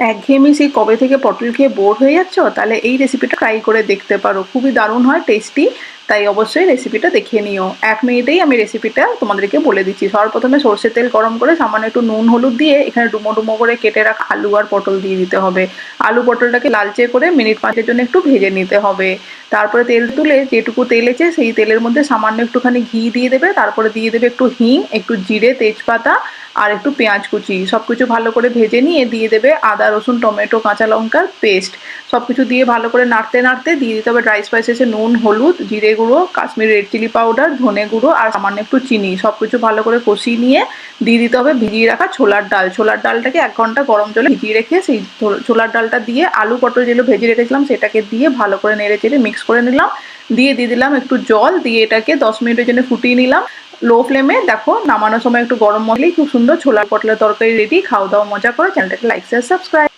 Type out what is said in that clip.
একঘেয়েমি সেই কবে থেকে পটল খেয়ে বোর হয়ে যাচ্ছ, তাহলে এই রেসিপিটা ট্রাই করে দেখতে পারো, খুবই দারুণ হয়, টেস্টি। তাই অবশ্যই রেসিপিটা দেখে নিও। 1 মিনিটেই আমি রেসিপিটা তোমাদেরকে বলে দিচ্ছি। সবার প্রথমে সর্ষের তেল গরম করে সামান্য একটু নুন হলুদ দিয়ে এখানে ডুমো ডুমো করে কেটে রাখা আলু আর পটল দিয়ে দিতে হবে। আলু পটলটাকে লালচে করে মিনিট 5-এর জন্য একটু ভেজে নিতে হবে। তারপরে তেল তুলে যেটুকু তেল আছে সেই তেলের মধ্যে সামান্য একটুখানি ঘি দিয়ে দেবে, তারপরে দিয়ে দেবে একটু হিং, একটু জিরে, তেজপাতা আর একটু পেঁয়াজ কুচি। সবকিছু ভালো করে ভেজে নিয়ে দিয়ে দেবে আদা রসুন টমেটো কাঁচা লঙ্কার পেস্ট। সবকিছু দিয়ে ভালো করে নাড়তে নাড়তে দিয়ে দিতে হবে ড্রাই স্পাইসেসে নুন হলুদ জিরে গুঁড়ো কাশ্মীরি রেড চিলি পাউডার ধনে গুঁড়ো আর সামান্য একটু চিনি। সবকিছু ভালো করে কষিয়ে নিয়ে দিয়ে দিতে হবে ভিজিয়ে রাখা ছোলার ডাল। ছোলার ডালটাকে 1 ঘন্টা গরম জলে ভিজিয়ে রেখে সেই ছোলার ডালটা দিয়ে আলু পটল যেগুলো ভেজে রেখেছিলাম সেটাকে দিয়ে ভালো করে নেড়ে চেড়ে মিক্স করে নিলাম। দিয়ে দিলাম একটু জল, দিয়ে এটাকে 10 মিনিটের জন্য ফুটিয়ে নিলাম লো ফ্লেমে। দেখো নামানোর সময় একটু গরম মশলাই খুব সুন্দর ছোলা পটলের তরকারি রেডি। খাওয়া দাওয়া মজা করো। চ্যানেলটাকে লাইক শেয়ার সাবস্ক্রাইব।